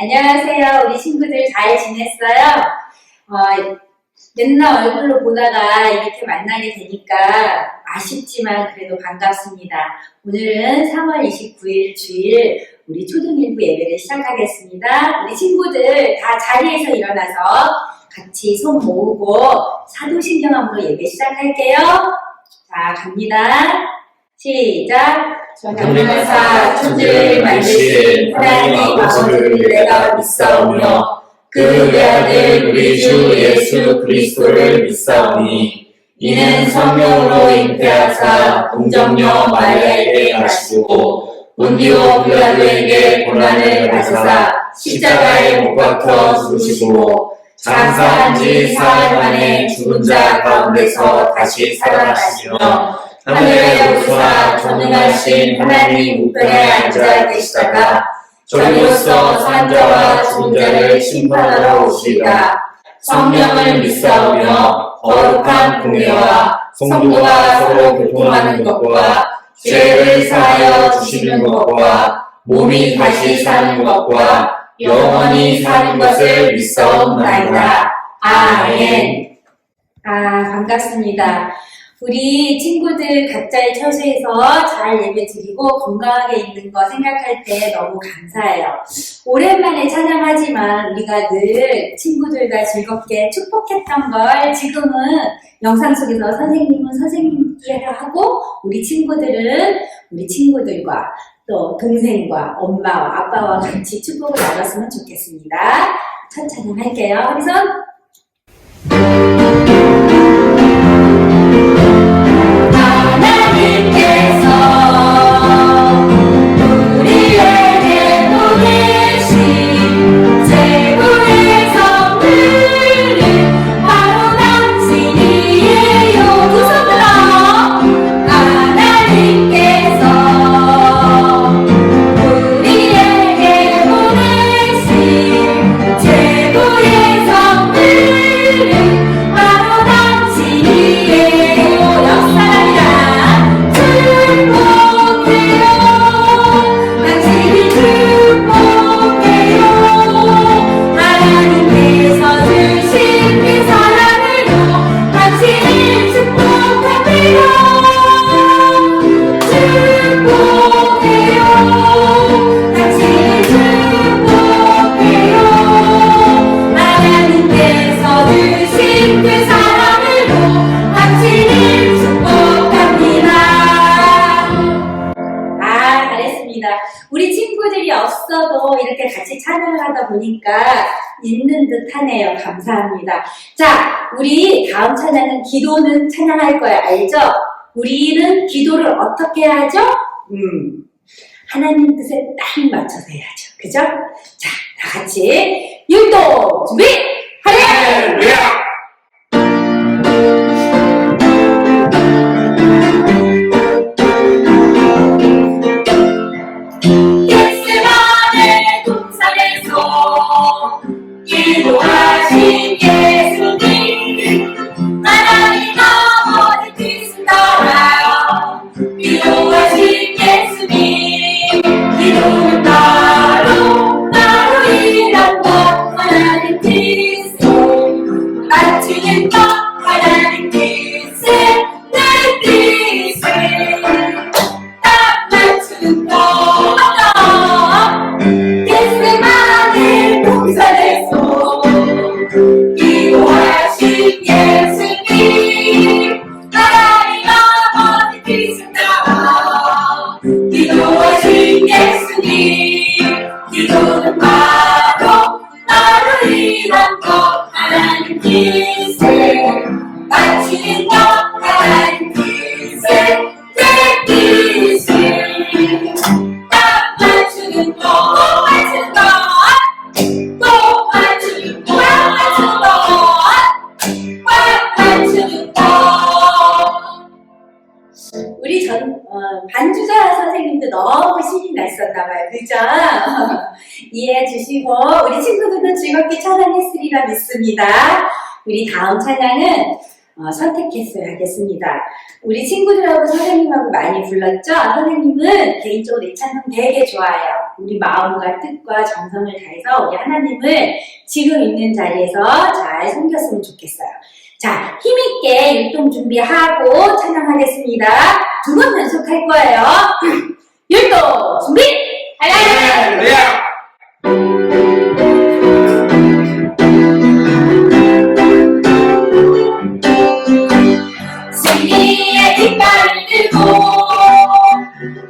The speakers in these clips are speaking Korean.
안녕하세요. 우리 친구들 잘 지냈어요? 맨날 얼굴로 보다가 이렇게 만나게 되니까 아쉽지만 그래도 반갑습니다. 오늘은 3월 29일 주일 우리 초등1부 예배를 시작하겠습니다. 우리 친구들 다 자리에서 일어나서 같이 손 모으고 사도신경함으로 예배 시작할게요. 자, 갑니다. 시작! 전능하사 천지를 만드신 하나님 아버지를 내가 믿사오며 그 외아들 우리 주 예수 그리스도를 믿사오니 이는 성령으로 잉태하사 동정녀 마리아에게 가시고 본디오 빌라도에게 고난을 받으사 십자가에 못 박혀 죽으시고 장사한 지 사흘 만에 죽은 자 가운데서 다시 살아나시며 하늘에 오르사 전능하신 하나님 우편에 앉아 계시다가 저리로서 산 자와 죽은 자를 심판하러 오시리다. 성령을 믿사오며 거룩한 공예와 성도가 서로 교통하는 것과 죄를 사하여 주시는 것과 몸이 다시 사는 것과 영원히 사는 것을 믿사옵나이다. 아멘. 반갑습니다. 우리 친구들 각자의 처소에서 잘 예배 드리고 건강하게 있는 거 생각할 때 너무 감사해요. 오랜만에 찬양하지만 우리가 늘 친구들과 즐겁게 축복했던 걸 지금은 영상 속에서 선생님은 선생님께로 하고 우리 친구들은 우리 친구들과 또 동생과 엄마와 아빠와 같이 축복을 나눴으면 좋겠습니다. 첫 찬양할게요. 우리 손! 우리 친구들이 없어도 이렇게 같이 찬양을 하다 보니까 있는 듯 하네요. 감사합니다. 자, 우리 다음 찬양은 기도는 찬양할 거예요. 알죠? 우리는 기도를 어떻게 하죠? 하나님 뜻에 딱 맞춰서 해야죠. 그죠? 자, 다 같이 율동 준비! 할렐루야! 기도하신 예수님 하나님 아버지 뜻을 따라 기도하신 예수님 기도는 따로 이란 것 하나님 뜻을 맞추는 것 하나님 뜻을 내 뜻을 딱 맞추는 것 예수만의 동산에서 기도하신 예수님 하나님 아버지 뜻을 따라 기도하신 예수님 기도는 바로 이란 것 하나님 뜻을 맞추는 것 하나님 뜻을 내 뜻을 딱 맞추는 것 맞추는 것 우리 반주자 선생님도 너무 신이 났었나봐요. 그죠? 이해해 주시고, 우리 친구들도 즐겁게 찬양했으리라 믿습니다. 우리 다음 찬양은 선택했어야 하겠습니다. 우리 친구들하고 선생님하고 많이 불렀죠? 선생님은 개인적으로 이 찬양 되게 좋아해요. 우리 마음과 뜻과 정성을 다해서 우리 하나님을 지금 있는 자리에서 잘 섬겼으면 좋겠어요. 자, 힘있게 율동 준비하고 찬양하겠습니다. 두 번 연속할 거예요. 율동 준비! 할렐루야! 승리의 깃발을 들고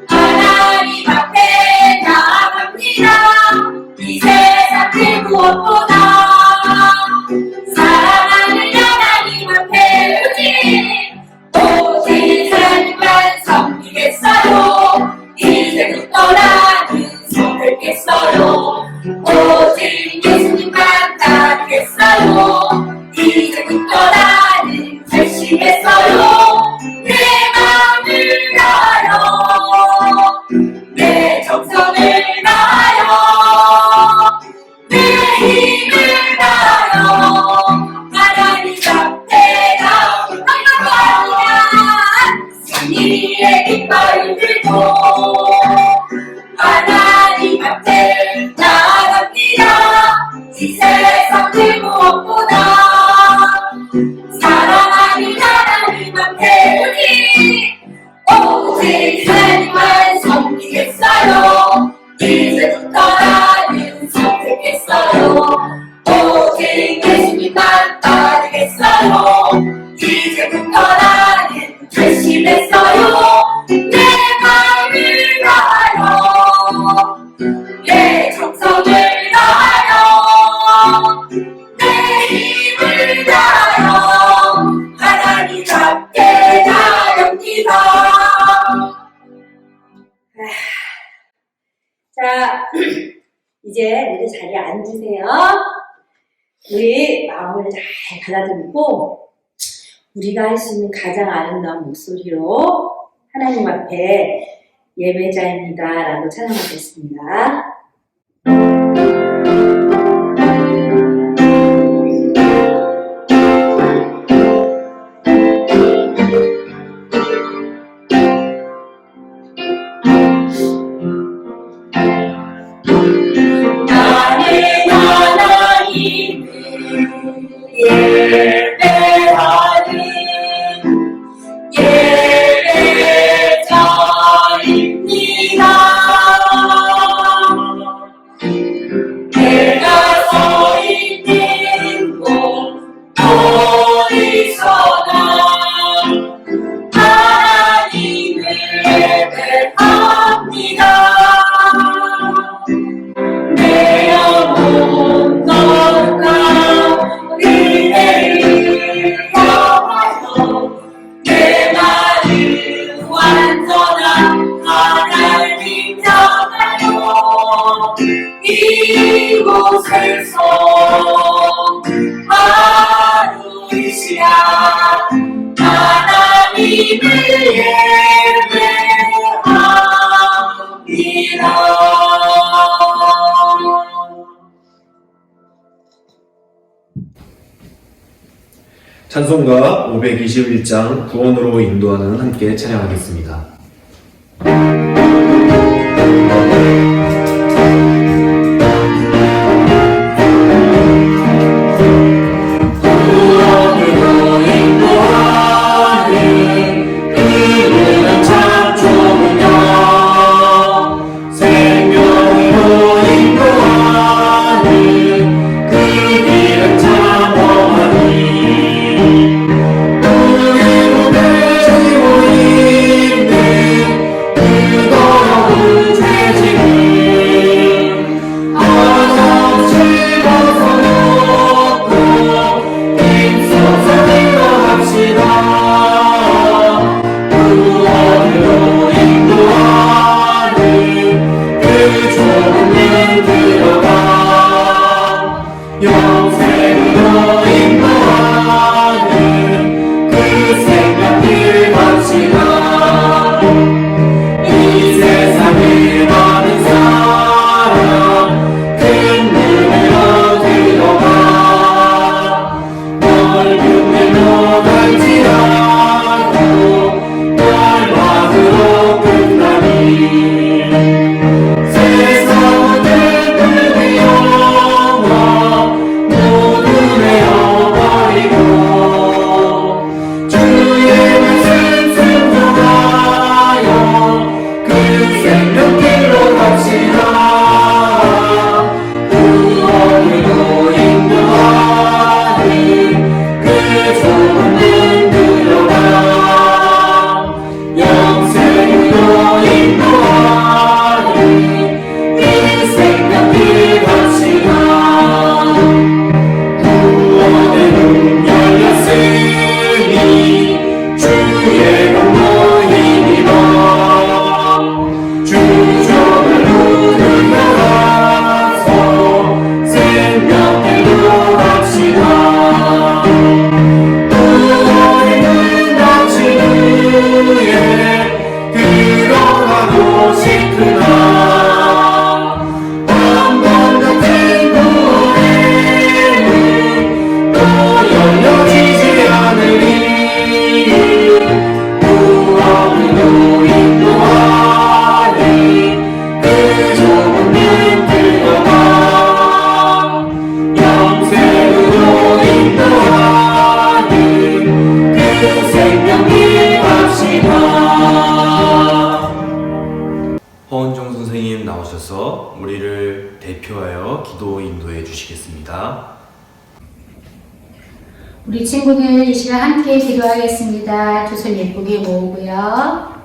하나님 앞에 나갑니다. 이 세상 그 무엇보다 사랑하는 하나님 앞에 오직 하나님만 섬기겠어요. 이제부터 나는 섬길겠어요. 오직 예수님만 따르겠어요. 이제부터 나는 결심했어요. 내 마음을 다하여 내 정성을 다하여 내 힘을 다하여 하나님 앞에 나아갑니다. 승리의 깃발을 들고 하나님 앞에 나아갑니다. 이 세상 그 무엇보다 사랑하는 하나님 앞에 오직 하나님만 섬기겠어요. 이제부터 나는 선택했어요. 오직 예수님만 따르겠어요. 이제부터 나는 결심했어요. 내 마음을 다하여 내 정성을 다하여 내 힘을 다하여 하나님 앞에 나갑니다. 자, 이제 모두 자리에 앉으세요. 우리 마음을 잘 가다듬고 우리가 할 수 있는 가장 아름다운 목소리로 하나님 앞에 예배자입니다 라고 찬양하겠습니다. 이곳에서 하루 이 시간 하나님을 예배합니다. 찬송가 521장 구원으로 인도하는 함께 찬양하겠습니다. 우리 몸에 지고 있네 나오셔서 우리를 대표하여 기도 인도해 주시겠습니다. 우리 친구들 이 시간 함께 기도하겠습니다. 두 손 예쁘게 모으고요.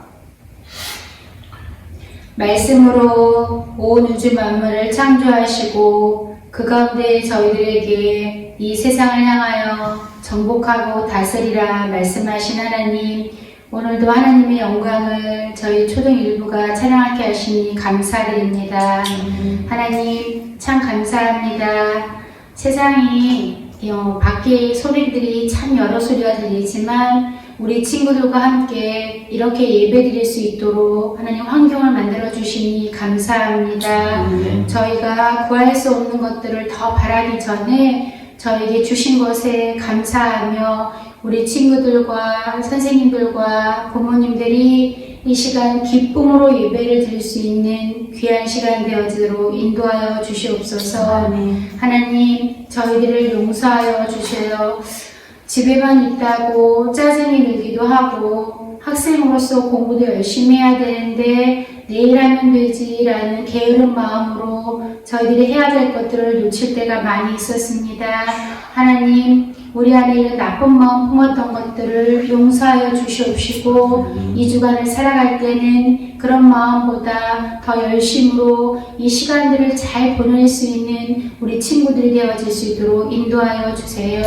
말씀으로 온 우주 만물을 창조하시고 그 가운데 저희들에게 이 세상을 향하여 정복하고 다스리라 말씀하신 하나님, 오늘도 하나님의 영광을 저희 초등 일부가 찬양하게 하시니 감사드립니다. 하나님 참 감사합니다. 세상이 밖에 소리들이 참 여러 소리가 들리지만 우리 친구들과 함께 이렇게 예배드릴 수 있도록 하나님 환경을 만들어 주시니 감사합니다. 저희가 구할 수 없는 것들을 더 바라기 전에 저에게 주신 것에 감사하며 우리 친구들과 선생님들과 부모님들이 이 시간 기쁨으로 예배를 드릴 수 있는 귀한 시간 되어지도록 인도하여 주시옵소서. 하나님 저희들을 용서하여 주셔요. 집에만 있다고 짜증이 들기도 하고 학생으로서 공부도 열심히 해야 되는데 내일 하면 되지라는 게으른 마음으로 저희들이 해야 될 것들을 놓칠 때가 많이 있었습니다. 하나님 우리 안에 이런 나쁜 마음 품었던 것들을 용서하여 주시옵시고 이 주간을 살아갈 때는 그런 마음보다 더 열심으로 이 시간들을 잘 보낼 수 있는 우리 친구들이 되어질 수 있도록 인도하여 주세요.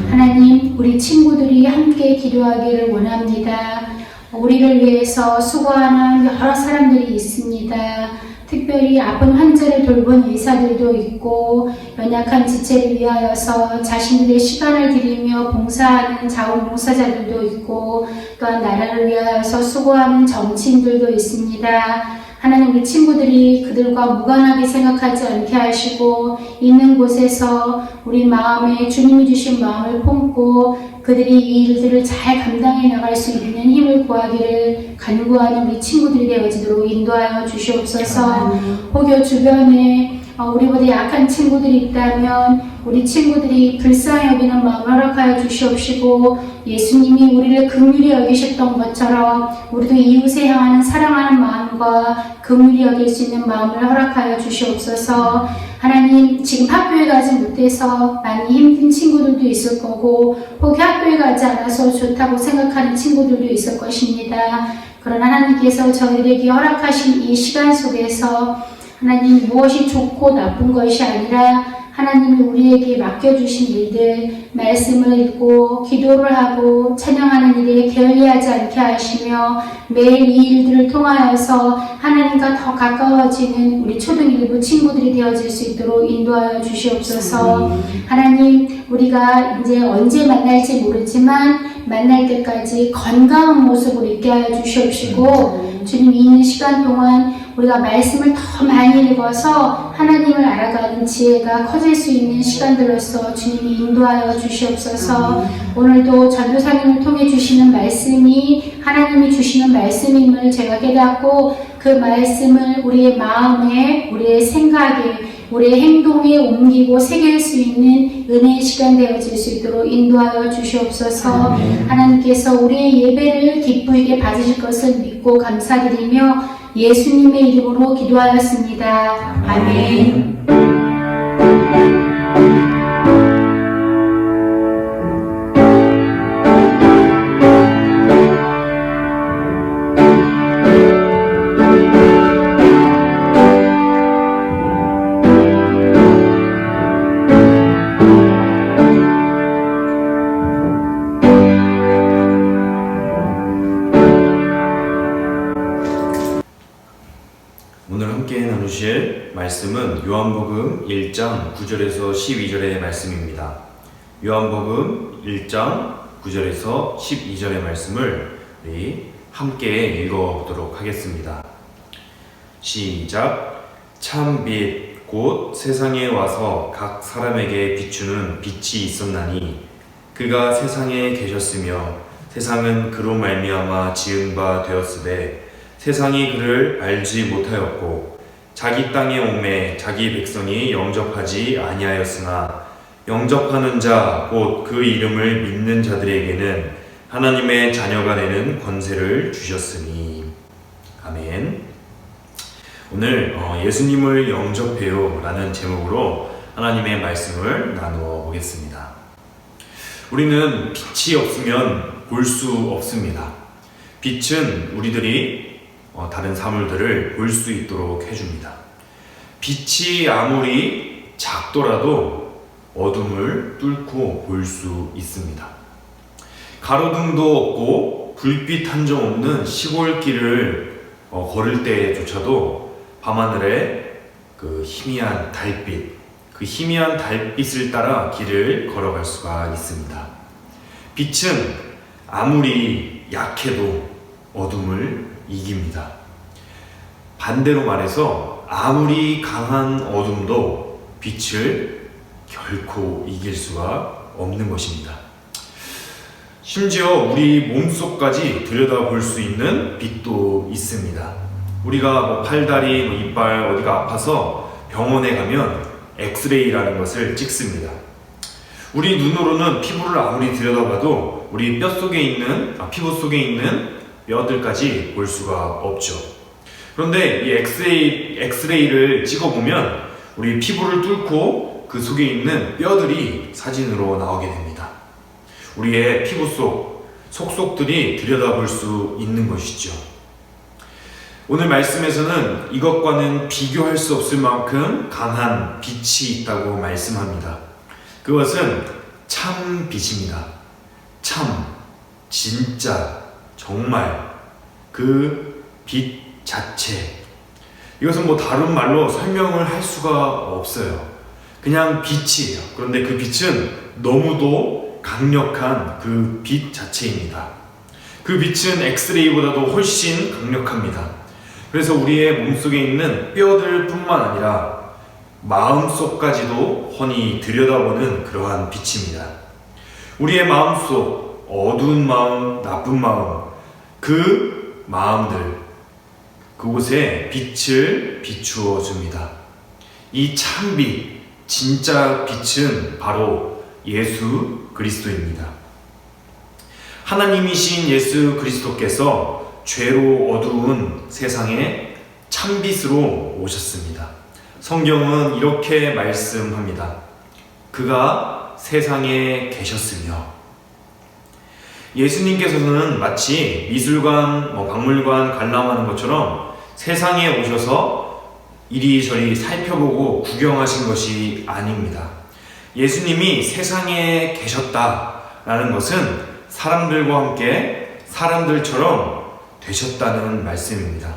하나님 우리 친구들이 함께 기도하기를 원합니다. 우리를 위해서 수고하는 여러 사람들이 있습니다. 특별히 아픈 환자를 돌본 의사들도 있고 연약한 지체를 위하여서 자신들의 시간을 들이며 봉사하는 자원봉사자들도 있고 또한 나라를 위하여서 수고하는 정치인들도 있습니다. 하나님 우리 친구들이 그들과 무관하게 생각하지 않게 하시고 있는 곳에서 우리 마음에 주님이 주신 마음을 품고 그들이 이 일들을 잘 감당해 나갈 수 있는 힘을 구하기를 간구하는 우리 친구들이 되어지도록 인도하여 주시옵소서. 혹여 주변에 우리보다 약한 친구들이 있다면 우리 친구들이 불쌍히 여기는 마음을 허락하여 주시옵시고 예수님이 우리를 긍휼히 여기셨던 것처럼 우리도 이웃에 향하는 사랑하는 마음과 긍휼히 여길 수 있는 마음을 허락하여 주시옵소서. 하나님 지금 학교에 가지 못해서 많이 힘든 친구들도 있을 거고 혹시 학교에 가지 않아서 좋다고 생각하는 친구들도 있을 것입니다. 그러나 하나님께서 저희에게 허락하신 이 시간 속에서 하나님 무엇이 좋고 나쁜 것이 아니라 하나님이 우리에게 맡겨주신 일들, 말씀을 읽고 기도를 하고 찬양하는 일에 게을리하지 않게 하시며 매일 이 일들을 통하여서 하나님과 더 가까워지는 우리 초등 일부 친구들이 되어질 수 있도록 인도하여 주시옵소서. 하나님 우리가 이제 언제 만날지 모르지만 만날 때까지 건강한 모습으로 있게 하여 주시옵시고 주님 이 있는 시간 동안 우리가 말씀을 더 많이 읽어서 하나님을 알아가는 지혜가 커질 수 있는 시간들로서 주님이 인도하여 주시옵소서. 오늘도 전도사님을 통해 주시는 말씀이 하나님이 주시는 말씀임을 제가 깨닫고 그 말씀을 우리의 마음에, 우리의 생각에, 우리의 행동에 옮기고 새길 수 있는 은혜의 시간 되어질 수 있도록 인도하여 주시옵소서. 하나님께서 우리의 예배를 기쁘게 받으실 것을 믿고 감사드리며 예수님의 이름으로 기도하였습니다. 아멘. 오늘 함께 나누실 말씀은 요한복음 1장 9절에서 12절의 말씀입니다. 요한복음 1장 9절에서 12절의 말씀을 우리 함께 읽어보도록 하겠습니다. 시작. 참 빛 곧 세상에 와서 각 사람에게 비추는 빛이 있었나니 그가 세상에 계셨으며 세상은 그로 말미암아 지은 바 되었으되 세상이 그를 알지 못하였고 자기 땅에 오매 자기 백성이 영접하지 아니하였으나 영접하는 자 곧 그 이름을 믿는 자들에게는 하나님의 자녀가 되는 권세를 주셨으니. 아멘. 오늘 예수님을 영접해요 라는 제목으로 하나님의 말씀을 나누어 보겠습니다. 우리는 빛이 없으면 볼 수 없습니다. 빛은 우리들이 다른 사물들을 볼 수 있도록 해줍니다. 빛이 아무리 작더라도 어둠을 뚫고 볼 수 있습니다. 가로등도 없고 불빛 한 점 없는 시골길을 걸을 때조차도 밤하늘에 그 희미한 달빛을 따라 길을 걸어갈 수가 있습니다. 빛은 아무리 약해도 어둠을 이깁니다. 반대로 말해서 아무리 강한 어둠도 빛을 결코 이길 수가 없는 것입니다. 심지어 우리 몸속까지 들여다볼 수 있는 빛도 있습니다. 우리가 팔다리, 이빨 어디가 아파서 병원에 가면 엑스레이라는 것을 찍습니다. 우리 눈으로는 피부를 아무리 들여다봐도 우리 피부 속에 있는 뼈들까지 볼 수가 없죠. 그런데 이 엑스레이를 찍어보면 우리 피부를 뚫고 그 속에 있는 뼈들이 사진으로 나오게 됩니다. 우리의 피부 속속들이 들여다볼 수 있는 것이죠. 오늘 말씀에서는 이것과는 비교할 수 없을 만큼 강한 빛이 있다고 말씀합니다. 그것은 참 빛입니다. 참, 진짜, 정말 그 빛 자체. 이것은 다른 말로 설명을 할 수가 없어요. 그냥 빛이에요. 그런데 그 빛은 너무도 강력한 그 빛 자체입니다. 그 빛은 엑스레이보다도 훨씬 강력합니다. 그래서 우리의 몸속에 있는 뼈들 뿐만 아니라 마음속까지도 훤히 들여다보는 그러한 빛입니다. 우리의 마음속, 어두운 마음, 나쁜 마음, 그 마음들, 그곳에 빛을 비추어 줍니다. 이 참빛, 진짜 빛은 바로 예수 그리스도입니다. 하나님이신 예수 그리스도께서 죄로 어두운 세상에 참빛으로 오셨습니다. 성경은 이렇게 말씀합니다. 그가 세상에 계셨으며. 예수님께서는 마치 미술관, 박물관 관람하는 것처럼 세상에 오셔서 이리저리 살펴보고 구경하신 것이 아닙니다. 예수님이 세상에 계셨다라는 것은 사람들과 함께 사람들처럼 되셨다는 말씀입니다.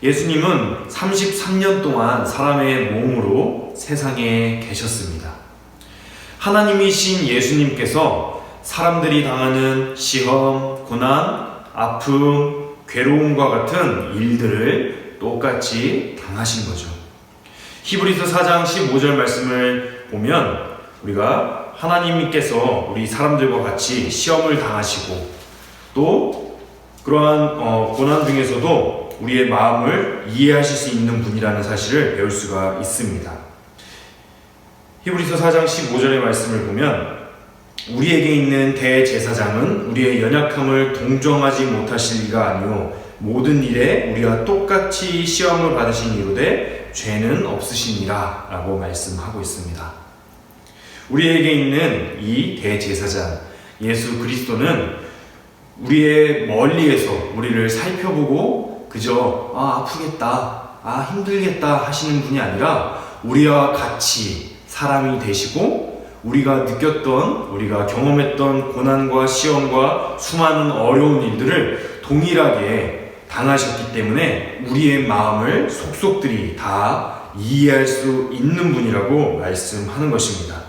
예수님은 33년 동안 사람의 몸으로 세상에 계셨습니다. 하나님이신 예수님께서 사람들이 당하는 시험, 고난, 아픔, 괴로움과 같은 일들을 똑같이 당하신 거죠. 히브리서 4장 15절 말씀을 보면 우리가 하나님께서 우리 사람들과 같이 시험을 당하시고 또 그러한 고난 중에서도 우리의 마음을 이해하실 수 있는 분이라는 사실을 배울 수가 있습니다. 히브리서 4장 15절의 말씀을 보면 우리에게 있는 대제사장은 우리의 연약함을 동정하지 못하실 리가 아니요 모든 일에 우리와 똑같이 시험을 받으신 이유되 죄는 없으시니라 라고 말씀하고 있습니다. 우리에게 있는 이 대제사장 예수 그리스도는 우리의 멀리에서 우리를 살펴보고 그저 아프겠다, 힘들겠다 하시는 분이 아니라 우리와 같이 사람이 되시고 우리가 느꼈던, 우리가 경험했던 고난과 시험과 수많은 어려운 일들을 동일하게 당하셨기 때문에 우리의 마음을 속속들이 다 이해할 수 있는 분이라고 말씀하는 것입니다.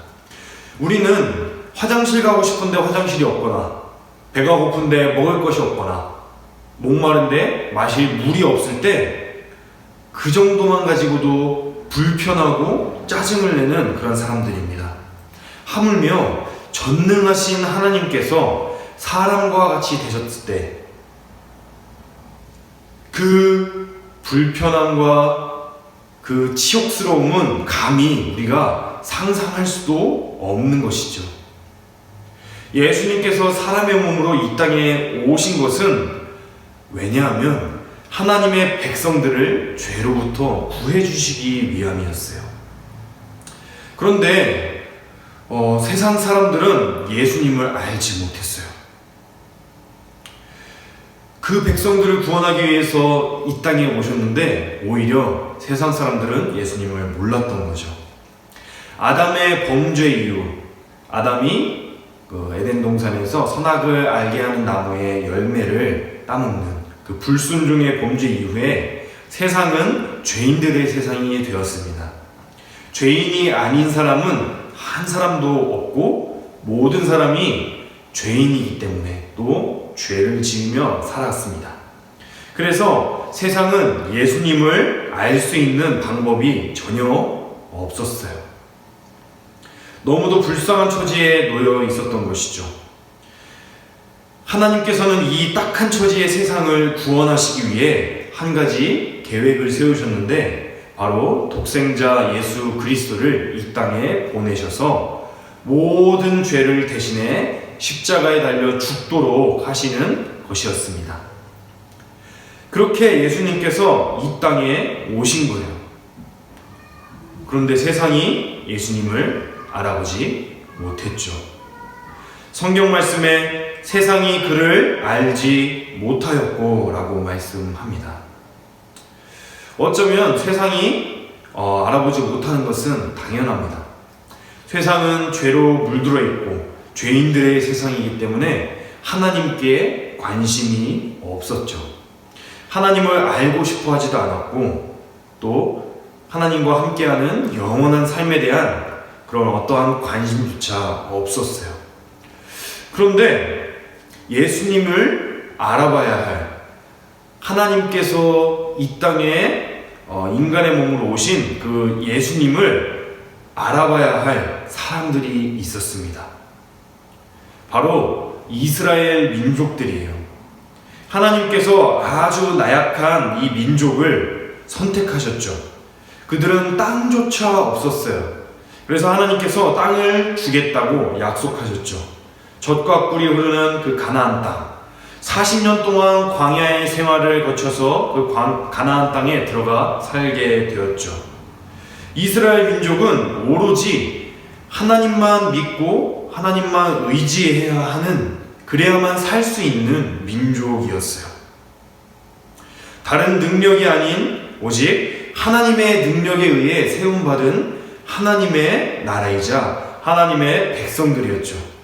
우리는 화장실 가고 싶은데 화장실이 없거나 배가 고픈데 먹을 것이 없거나 목마른데 마실 물이 없을 때 그 정도만 가지고도 불편하고 짜증을 내는 그런 사람들입니다. 하물며 전능하신 하나님께서 사람과 같이 되셨을 때 그 불편함과 그 치욕스러움은 감히 우리가 상상할 수도 없는 것이죠. 예수님께서 사람의 몸으로 이 땅에 오신 것은 왜냐하면 하나님의 백성들을 죄로부터 구해주시기 위함이었어요. 그런데 세상 사람들은 예수님을 알지 못했어요. 그 백성들을 구원하기 위해서 이 땅에 오셨는데 오히려 세상 사람들은 예수님을 몰랐던 거죠. 아담의 범죄 이후 아담이 에덴 동산에서 선악을 알게 하는 나무의 열매를 따먹는 그 불순종의 범죄 이후에 세상은 죄인들의 세상이 되었습니다. 죄인이 아닌 사람은 한 사람도 없고 모든 사람이 죄인이기 때문에 또 죄를 지으며 살았습니다. 그래서 세상은 예수님을 알 수 있는 방법이 전혀 없었어요. 너무도 불쌍한 처지에 놓여 있었던 것이죠. 하나님께서는 이 딱한 처지의 세상을 구원하시기 위해 한 가지 계획을 세우셨는데 바로 독생자 예수 그리스도를 이 땅에 보내셔서 모든 죄를 대신해 십자가에 달려 죽도록 하시는 것이었습니다. 그렇게 예수님께서 이 땅에 오신 거예요. 그런데 세상이 예수님을 알아보지 못했죠. 성경 말씀에 세상이 그를 알지 못하였고 라고 말씀합니다. 어쩌면 세상이 알아보지 못하는 것은 당연합니다. 세상은 죄로 물들어 있고 죄인들의 세상이기 때문에 하나님께 관심이 없었죠. 하나님을 알고 싶어 하지도 않았고 또 하나님과 함께하는 영원한 삶에 대한 그런 어떠한 관심조차 없었어요. 그런데 예수님을 알아봐야 할 하나님께서 이 땅에 인간의 몸으로 오신 그 예수님을 알아봐야 할 사람들이 있었습니다. 바로 이스라엘 민족들이에요. 하나님께서 아주 나약한 이 민족을 선택하셨죠. 그들은 땅조차 없었어요. 그래서 하나님께서 땅을 주겠다고 약속하셨죠. 젖과 꿀이 흐르는 그 가나안 땅. 40년 동안 광야의 생활을 거쳐서 그 가나안 땅에 들어가 살게 되었죠. 이스라엘 민족은 오로지 하나님만 믿고 하나님만 의지해야 하는, 그래야만 살 수 있는 민족이었어요. 다른 능력이 아닌 오직 하나님의 능력에 의해 세움받은 하나님의 나라이자 하나님의 백성들이었죠.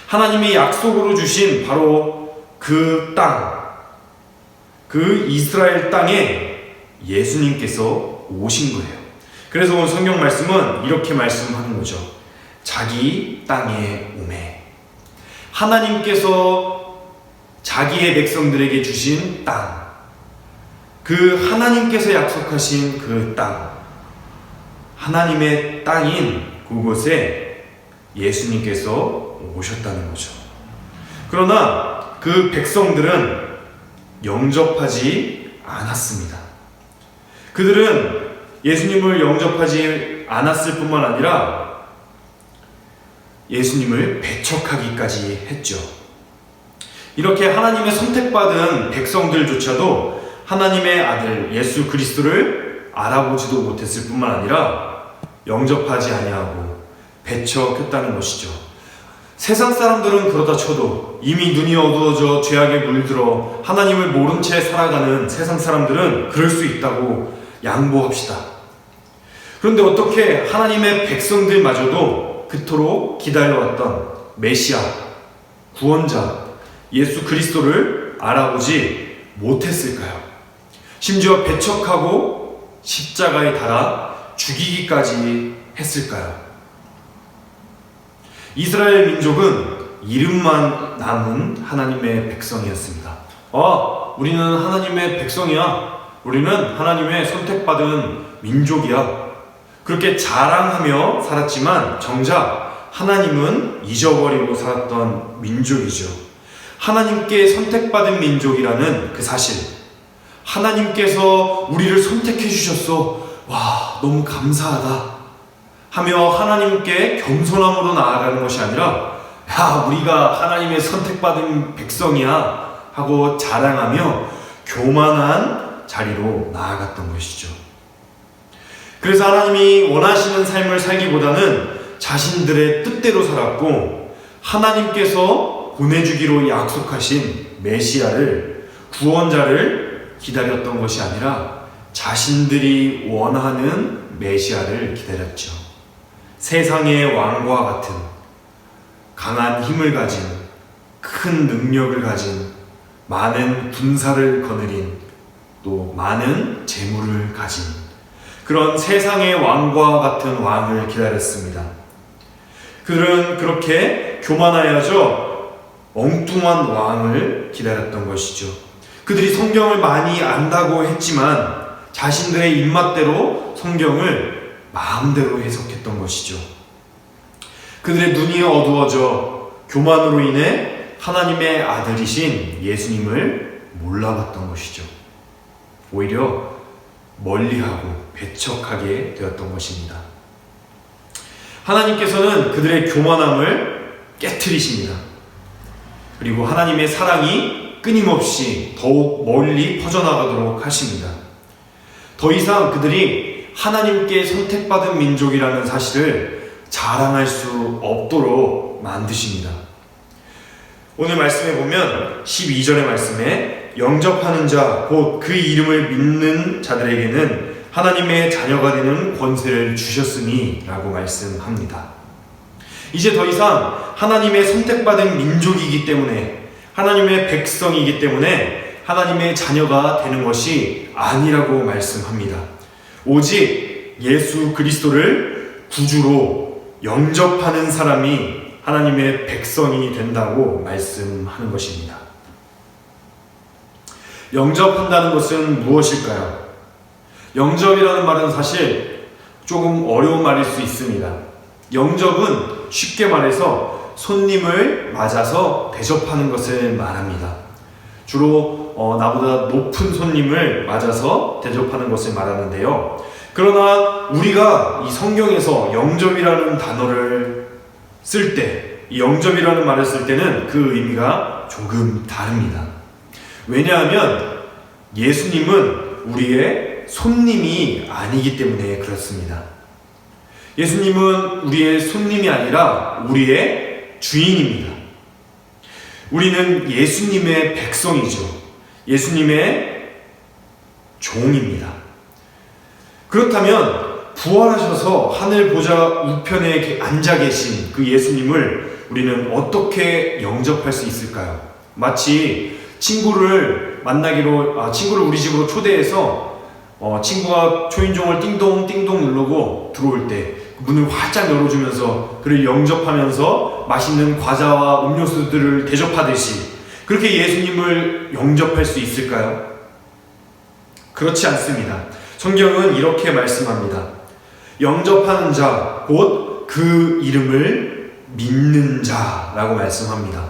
하나님이 약속으로 주신 바로 그 땅, 그 이스라엘 땅에 예수님께서 오신 거예요. 그래서 오늘 성경 말씀은 이렇게 말씀하는 거죠. 자기 땅에 오매. 하나님께서 자기의 백성들에게 주신 땅, 그 하나님께서 약속하신 그 땅, 하나님의 땅인 그곳에 예수님께서 오셨다는 거죠. 그러나 그 백성들은 영접하지 않았습니다. 그들은 예수님을 영접하지 않았을 뿐만 아니라 예수님을 배척하기까지 했죠. 이렇게 하나님의 선택받은 백성들조차도 하나님의 아들 예수 그리스도를 알아보지도 못했을 뿐만 아니라 영접하지 아니하고 배척했다는 것이죠. 세상 사람들은 그러다 쳐도 이미 눈이 어두워져 죄악에 물들어 하나님을 모른 채 살아가는 세상 사람들은 그럴 수 있다고 양보합시다. 그런데 어떻게 하나님의 백성들마저도 그토록 기다려왔던 메시아, 구원자, 예수 그리스도를 알아보지 못했을까요? 심지어 배척하고 십자가에 달아 죽이기까지 했을까요? 이스라엘 민족은 이름만 남은 하나님의 백성이었습니다. 우리는 하나님의 백성이야. 우리는 하나님의 선택받은 민족이야. 그렇게 자랑하며 살았지만 정작 하나님은 잊어버리고 살았던 민족이죠. 하나님께 선택받은 민족이라는 그 사실, 하나님께서 우리를 선택해 주셨어. 와, 너무 감사하다 하며 하나님께 겸손함으로 나아가는 것이 아니라, 야, 우리가 하나님의 선택받은 백성이야 하고 자랑하며 교만한 자리로 나아갔던 것이죠. 그래서 하나님이 원하시는 삶을 살기보다는 자신들의 뜻대로 살았고, 하나님께서 보내주기로 약속하신 메시아를, 구원자를 기다렸던 것이 아니라 자신들이 원하는 메시아를 기다렸죠. 세상의 왕과 같은 강한 힘을 가진, 큰 능력을 가진, 많은 군사를 거느린, 또 많은 재물을 가진 그런 세상의 왕과 같은 왕을 기다렸습니다. 그들은 그렇게 교만하여져 엉뚱한 왕을 기다렸던 것이죠. 그들이 성경을 많이 안다고 했지만 자신들의 입맛대로 성경을 마음대로 해석했던 것이죠. 그들의 눈이 어두워져 교만으로 인해 하나님의 아들이신 예수님을 몰라봤던 것이죠. 오히려 멀리하고 배척하게 되었던 것입니다. 하나님께서는 그들의 교만함을 깨트리십니다. 그리고 하나님의 사랑이 끊임없이 더욱 멀리 퍼져나가도록 하십니다. 더 이상 그들이 하나님께 선택받은 민족이라는 사실을 자랑할 수 없도록 만드십니다. 오늘 말씀에 보면 12절의 말씀에 영접하는 자, 곧 그 이름을 믿는 자들에게는 하나님의 자녀가 되는 권세를 주셨으니 라고 말씀합니다. 이제 더 이상 하나님의 선택받은 민족이기 때문에, 하나님의 백성이기 때문에 하나님의 자녀가 되는 것이 아니라고 말씀합니다. 오직 예수 그리스도를 구주로 영접하는 사람이 하나님의 백성이 된다고 말씀하는 것입니다. 영접한다는 것은 무엇일까요? 영접이라는 말은 사실 조금 어려운 말일 수 있습니다. 영접은 쉽게 말해서 손님을 맞아서 대접하는 것을 말합니다. 주로 나보다 높은 손님을 맞아서 대접하는 것을 말하는데요. 그러나 우리가 이 성경에서 영접이라는 단어를 쓸 때, 이 영접이라는 말을 쓸 때는 그 의미가 조금 다릅니다. 왜냐하면 예수님은 우리의 손님이 아니기 때문에 그렇습니다. 예수님은 우리의 손님이 아니라 우리의 주인입니다. 우리는 예수님의 백성이죠. 예수님의 종입니다. 그렇다면 부활하셔서 하늘 보좌 우편에 앉아 계신 그 예수님을 우리는 어떻게 영접할 수 있을까요? 마치 친구를 우리 집으로 초대해서 친구가 초인종을 띵동띵동 누르고 들어올 때 문을 활짝 열어주면서 그를 영접하면서 맛있는 과자와 음료수들을 대접하듯이 그렇게 예수님을 영접할 수 있을까요? 그렇지 않습니다. 성경은 이렇게 말씀합니다. 영접하는 자, 곧 그 이름을 믿는 자라고 말씀합니다.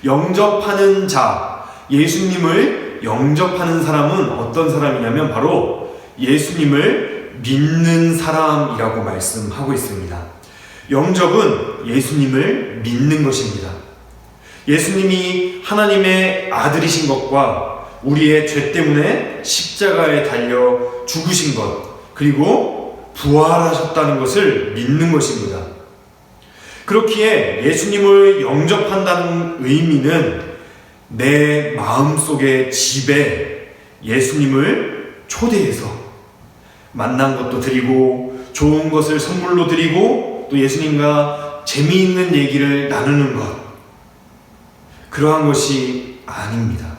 영접하는 자, 예수님을 영접하는 사람은 어떤 사람이냐면 바로 예수님을 믿는 사람이라고 말씀하고 있습니다. 영접은 예수님을 믿는 것입니다. 예수님이 하나님의 아들이신 것과 우리의 죄 때문에 십자가에 달려 죽으신 것, 그리고 부활하셨다는 것을 믿는 것입니다. 그렇기에 예수님을 영접한다는 의미는 내 마음속의 집에 예수님을 초대해서 만난 것도 드리고 좋은 것을 선물로 드리고 또 예수님과 재미있는 얘기를 나누는 것, 그러한 것이 아닙니다.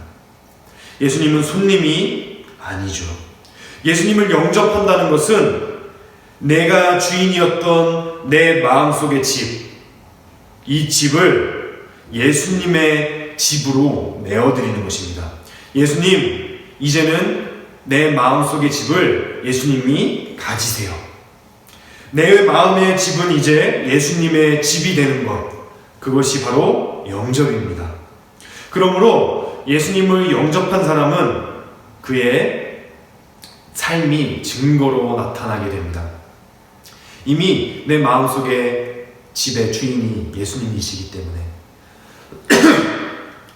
예수님은 손님이 아니죠. 예수님을 영접한다는 것은 내가 주인이었던 내 마음속의 집, 이 집을 예수님의 집으로 내어드리는 것입니다. 예수님, 이제는 내 마음속의 집을 예수님이 가지세요. 내 마음의 집은 이제 예수님의 집이 되는 것, 그것이 바로 영접입니다. 그러므로 예수님을 영접한 사람은 그의 삶이 증거로 나타나게 됩니다. 이미 내 마음속의 집의 주인이 예수님이시기 때문에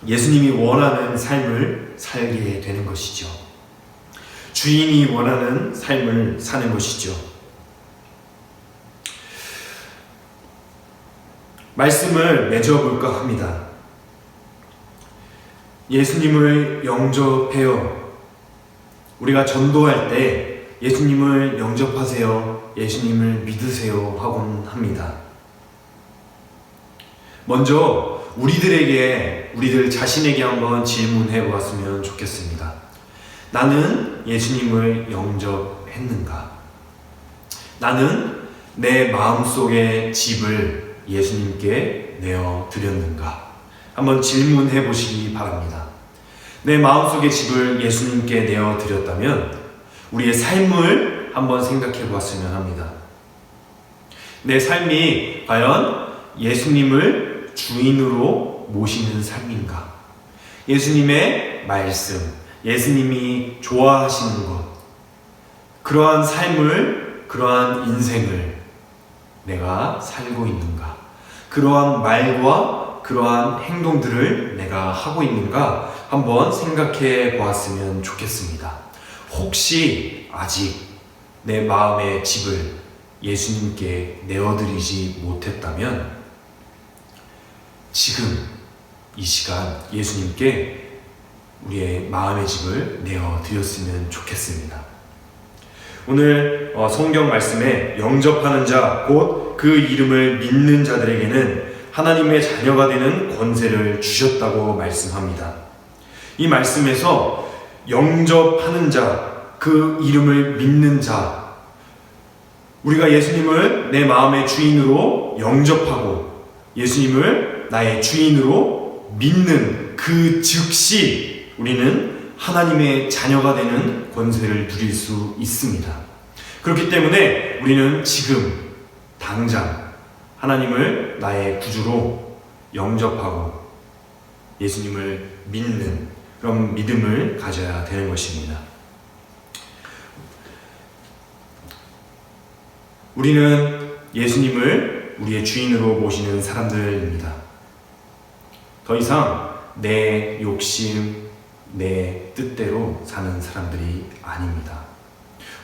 예수님이 원하는 삶을 살게 되는 것이죠. 주인이 원하는 삶을 사는 것이죠. 말씀을 맺어볼까 합니다. 예수님을 영접해요. 우리가 전도할 때 예수님을 영접하세요, 예수님을 믿으세요 하곤 합니다. 먼저 우리들 자신에게 한번 질문해 보았으면 좋겠습니다. 나는 예수님을 영접했는가? 나는 내 마음속의 집을 예수님께 내어드렸는가? 한번 질문해 보시기 바랍니다. 내 마음속의 집을 예수님께 내어드렸다면 우리의 삶을 한번 생각해 보았으면 합니다. 내 삶이 과연 예수님을 주인으로 모시는 삶인가? 예수님의 말씀, 예수님이 좋아하시는 것, 그러한 삶을, 그러한 인생을 내가 살고 있는가? 그러한 말과 그러한 행동들을 내가 하고 있는가? 한번 생각해 보았으면 좋겠습니다. 혹시 아직 내 마음의 집을 예수님께 내어드리지 못했다면 지금 이 시간 예수님께 우리의 마음의 집을 내어드렸으면 좋겠습니다. 오늘 성경 말씀에 영접하는 자, 곧 그 이름을 믿는 자들에게는 하나님의 자녀가 되는 권세를 주셨다고 말씀합니다. 이 말씀에서 영접하는 자, 그 이름을 믿는 자, 우리가 예수님을 내 마음의 주인으로 영접하고 예수님을 나의 주인으로 믿는 그 즉시 우리는 하나님의 자녀가 되는 권세를 누릴 수 있습니다. 그렇기 때문에 우리는 지금 당장 하나님을 나의 구주로 영접하고 예수님을 믿는 그런 믿음을 가져야 되는 것입니다. 우리는 예수님을 우리의 주인으로 모시는 사람들입니다. 더 이상 내 욕심, 내 뜻대로 사는 사람들이 아닙니다.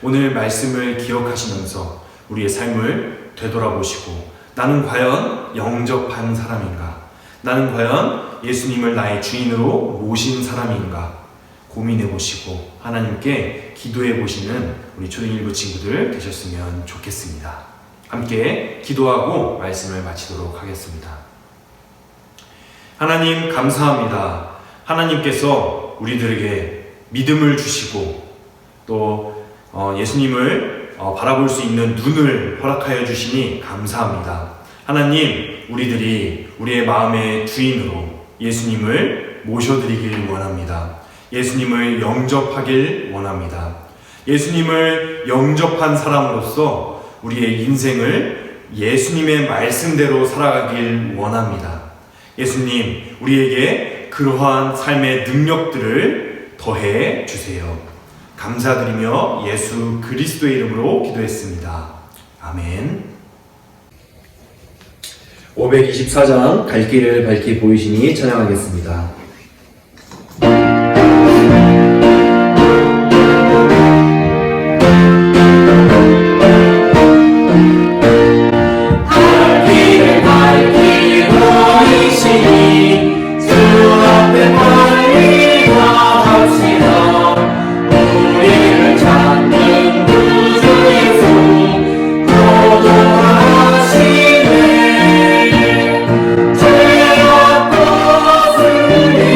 오늘 말씀을 기억하시면서 우리의 삶을 되돌아보시고 나는 과연 영접한 사람인가? 나는 과연 예수님을 나의 주인으로 모신 사람인가? 고민해 보시고 하나님께 기도해 보시는 우리 초등일부 친구들 되셨으면 좋겠습니다. 함께 기도하고 말씀을 마치도록 하겠습니다. 하나님 감사합니다. 하나님께서 우리들에게 믿음을 주시고 또 예수님을 바라볼 수 있는 눈을 허락하여 주시니 감사합니다. 하나님, 우리들이 우리의 마음의 주인으로 예수님을 모셔드리길 원합니다. 예수님을 영접하길 원합니다. 예수님을 영접한 사람으로서 우리의 인생을 예수님의 말씀대로 살아가길 원합니다. 예수님, 우리에게 그러한 삶의 능력들을 더해 주세요. 감사드리며 예수 그리스도의 이름으로 기도했습니다. 아멘. 524장 갈 길을 밝히 보이시니 찬양하겠습니다. 주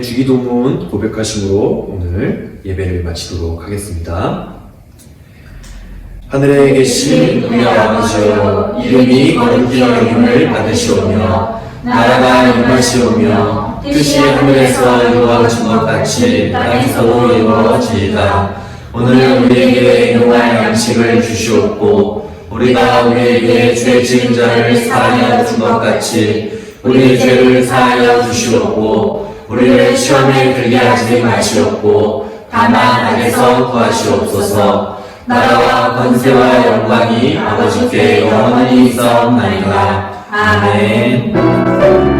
주기도문 고백하심으로 오늘 예배를 마치도록 하겠습니다. 하늘에 계신 우리 아버지여, 이름이 거룩히 여김을 받으시오며 나라가 임하시오며 뜻이 하늘에서 이루어진 것 같이 땅에서도 이루어지이다. 오늘 우리에게 일용할 양식을 주시옵고 우리가 우리에게 죄 지은 자를 사하여 준 것 같이 우리 죄를 사하여 주시옵고 우리를 시험에 들게 하지 마시옵고 다만 악에서 구하시옵소서. 나라와 권세와 영광이 아버지께 영원히 있사옵나이다. 아멘.